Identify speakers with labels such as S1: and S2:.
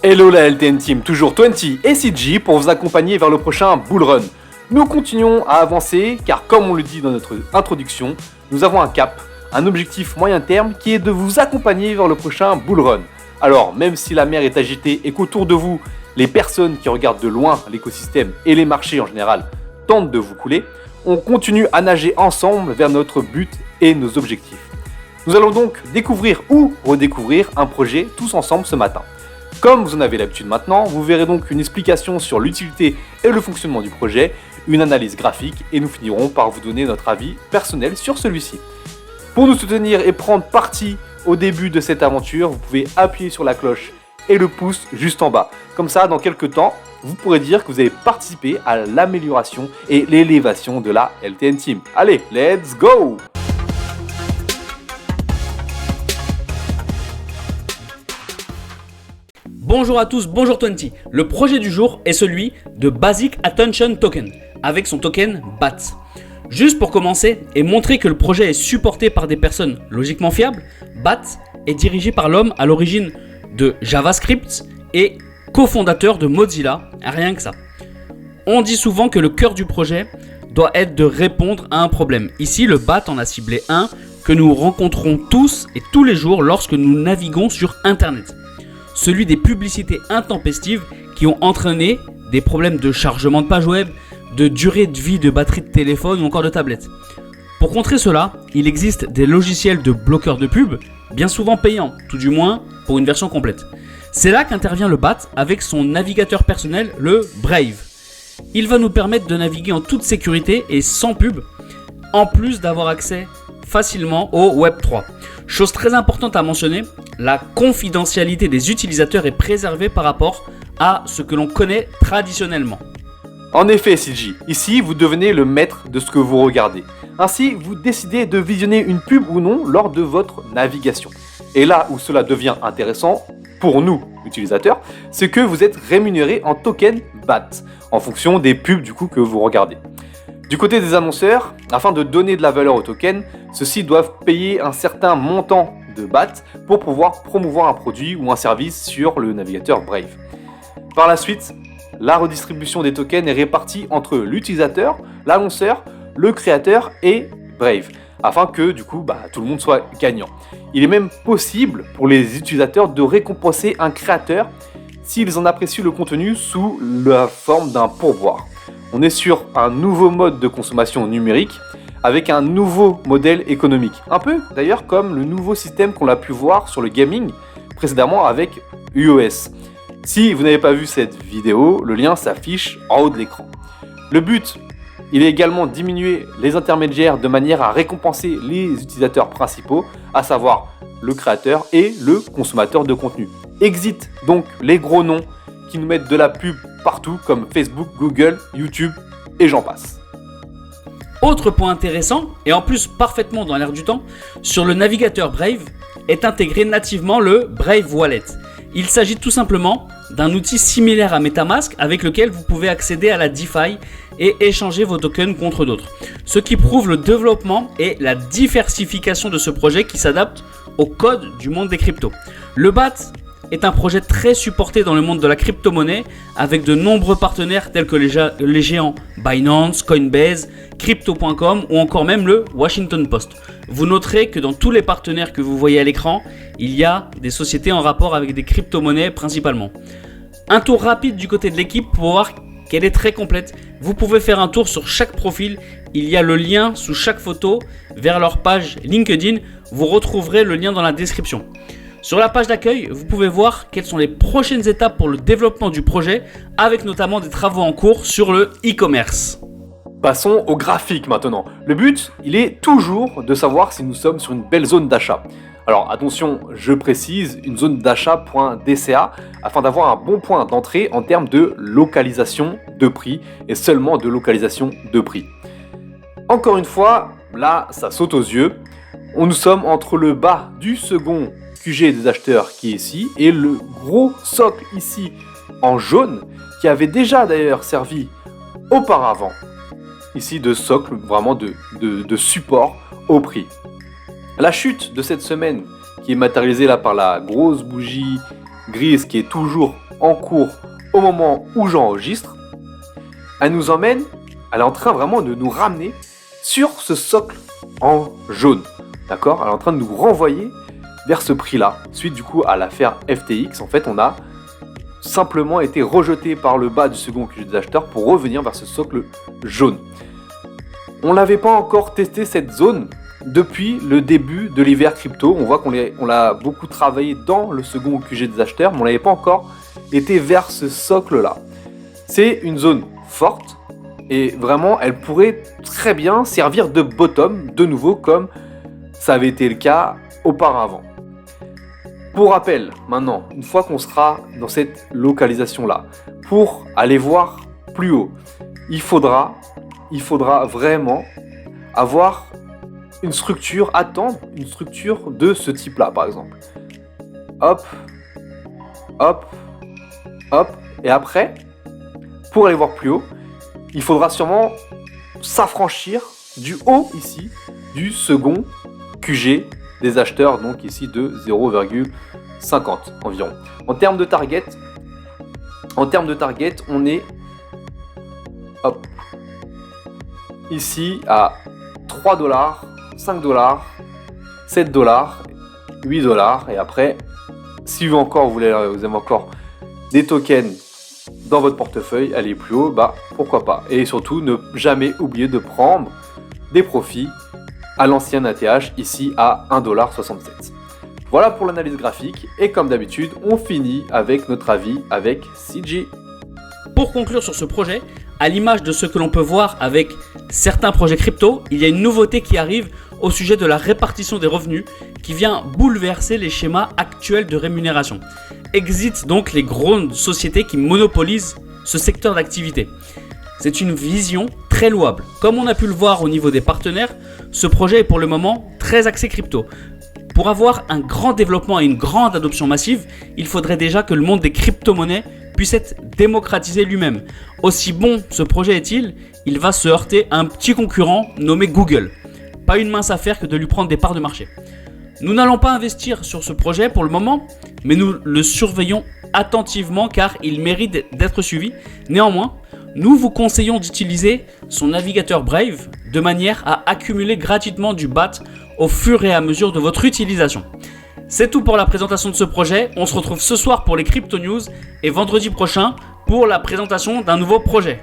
S1: Hello la LTN Team, toujours 20 et CG pour vous accompagner vers le prochain Bull Run. Nous continuons à avancer car comme on le dit dans notre introduction, nous avons un cap, un objectif moyen terme qui est de vous accompagner vers le prochain Bull Run. Alors même si la mer est agitée et qu'autour de vous, les personnes qui regardent de loin l'écosystème et les marchés en général tentent de vous couler, on continue à nager ensemble vers notre but et nos objectifs. Nous allons donc découvrir ou redécouvrir un projet tous ensemble ce matin. Comme vous en avez l'habitude maintenant, vous verrez donc une explication sur l'utilité et le fonctionnement du projet, une analyse graphique et nous finirons par vous donner notre avis personnel sur celui-ci. Pour nous soutenir et prendre parti au début de cette aventure, vous pouvez appuyer sur la cloche et le pouce juste en bas. Comme ça, dans quelques temps, vous pourrez dire que vous avez participé à l'amélioration et l'élévation de la LTN Team. Allez, let's go!
S2: Bonjour à tous, bonjour 20. Le projet du jour est celui de Basic Attention Token, avec son token BAT. Juste pour commencer et montrer que le projet est supporté par des personnes logiquement fiables, BAT est dirigé par l'homme à l'origine de JavaScript et cofondateur de Mozilla, rien que ça. On dit souvent que le cœur du projet doit être de répondre à un problème. Ici, le BAT en a ciblé un que nous rencontrons tous et tous les jours lorsque nous naviguons sur Internet. Celui des publicités intempestives qui ont entraîné des problèmes de chargement de page web, de durée de vie de batterie de téléphone ou encore de tablette. Pour contrer cela, il existe des logiciels de bloqueurs de pub, bien souvent payants, tout du moins pour une version complète. C'est là qu'intervient le BAT avec son navigateur personnel, le Brave. Il va nous permettre de naviguer en toute sécurité et sans pub, en plus d'avoir accès facilement au Web3. Chose très importante à mentionner, la confidentialité des utilisateurs est préservée par rapport à ce que l'on connaît traditionnellement.
S1: En effet, CG, ici vous devenez le maître de ce que vous regardez. Ainsi, vous décidez de visionner une pub ou non lors de votre navigation. Et là où cela devient intéressant, pour nous, utilisateurs, c'est que vous êtes rémunéré en token BAT, en fonction des pubs du coup que vous regardez. Du côté des annonceurs, afin de donner de la valeur au token, ceux-ci doivent payer un certain montant de BAT pour pouvoir promouvoir un produit ou un service sur le navigateur Brave. Par la suite, la redistribution des tokens est répartie entre l'utilisateur, l'annonceur, le créateur et Brave, afin que du coup tout le monde soit gagnant. Il est même possible pour les utilisateurs de récompenser un créateur s'ils en apprécient le contenu sous la forme d'un pourboire. On est sur un nouveau mode de consommation numérique avec un nouveau modèle économique. Un peu d'ailleurs comme le nouveau système qu'on a pu voir sur le gaming précédemment avec iOS. Si vous n'avez pas vu cette vidéo, le lien s'affiche en haut de l'écran. Le but, il est également de diminuer les intermédiaires de manière à récompenser les utilisateurs principaux, à savoir le créateur et le consommateur de contenu. Exit donc les gros noms qui nous mettent de la pub partout comme Facebook, Google, YouTube et j'en passe.
S2: Autre point intéressant, et en plus parfaitement dans l'air du temps, sur le navigateur Brave est intégré nativement le Brave Wallet. Il s'agit tout simplement d'un outil similaire à MetaMask avec lequel vous pouvez accéder à la DeFi et échanger vos tokens contre d'autres. Ce qui prouve le développement et la diversification de ce projet qui s'adapte au code du monde des cryptos. Le BAT est un projet très supporté dans le monde de la crypto-monnaie avec de nombreux partenaires tels que les géants Binance, Coinbase, Crypto.com ou encore même le Washington Post. Vous noterez que dans tous les partenaires que vous voyez à l'écran, il y a des sociétés en rapport avec des crypto-monnaies principalement. Un tour rapide du côté de l'équipe pour voir qu'elle est très complète. Vous pouvez faire un tour sur chaque profil. Il y a le lien sous chaque photo vers leur page LinkedIn. Vous retrouverez le lien dans la description. Sur la page d'accueil, vous pouvez voir quelles sont les prochaines étapes pour le développement du projet, avec notamment des travaux en cours sur le e-commerce.
S1: Passons au graphique maintenant. Le but, il est toujours de savoir si nous sommes sur une belle zone d'achat. Alors attention, je précise, une zone d'achat.dca afin d'avoir un bon point d'entrée en termes de localisation de prix et seulement de localisation de prix. Encore une fois, là, ça saute aux yeux. Nous sommes entre le bas du second QG des acheteurs qui est ici et le gros socle ici en jaune qui avait déjà d'ailleurs servi auparavant ici de socle, vraiment de support au prix. La chute de cette semaine qui est matérialisée là par la grosse bougie grise qui est toujours en cours au moment où j'enregistre, elle est en train vraiment de nous ramener sur ce socle en jaune. D'accord ? Elle est en train de nous renvoyer vers ce prix-là. Suite du coup à l'affaire FTX, en fait, on a simplement été rejeté par le bas du second QG des acheteurs pour revenir vers ce socle jaune. On n'avait pas encore testé cette zone depuis le début de l'hiver crypto. On voit qu'on l'a beaucoup travaillé dans le second QG des acheteurs, mais on n'avait pas encore été vers ce socle-là. C'est une zone forte et vraiment, elle pourrait très bien servir de bottom, de nouveau, comme ça avait été le cas auparavant. Pour rappel, maintenant, une fois qu'on sera dans cette localisation-là, pour aller voir plus haut, il faudra vraiment avoir une structure, attendre une structure de ce type-là, par exemple. Hop, hop, hop, et après, pour aller voir plus haut, il faudra sûrement s'affranchir du haut ici, du second QG des acheteurs, donc ici de 0,50 environ. En termes de target, on est ici à 3 $, 5 $, 7 $, 8 $, et après, si vous avez encore des tokens dans votre portefeuille, aller plus haut, pourquoi pas. Et surtout, ne jamais oublier de prendre des profits à l'ancienne ATH, ici à 1,67 $. Voilà pour l'analyse graphique, et comme d'habitude, on finit avec notre avis avec CG.
S2: Pour conclure sur ce projet, à l'image de ce que l'on peut voir avec certains projets crypto, il y a une nouveauté qui arrive au sujet de la répartition des revenus qui vient bouleverser les schémas actuels de rémunération. Exit donc les grandes sociétés qui monopolisent ce secteur d'activité. C'est une vision très louable. Comme on a pu le voir au niveau des partenaires, ce projet est pour le moment très axé crypto. Pour avoir un grand développement et une grande adoption massive, il faudrait déjà que le monde des crypto-monnaies puisse être démocratisé lui-même. Aussi bon ce projet est-il, il va se heurter à un petit concurrent nommé Google. Pas une mince affaire que de lui prendre des parts de marché. Nous n'allons pas investir sur ce projet pour le moment, mais nous le surveillons attentivement car il mérite d'être suivi. Néanmoins, nous vous conseillons d'utiliser son navigateur Brave de manière à accumuler gratuitement du BAT au fur et à mesure de votre utilisation. C'est tout pour la présentation de ce projet. On se retrouve ce soir pour les Crypto News et vendredi prochain pour la présentation d'un nouveau projet.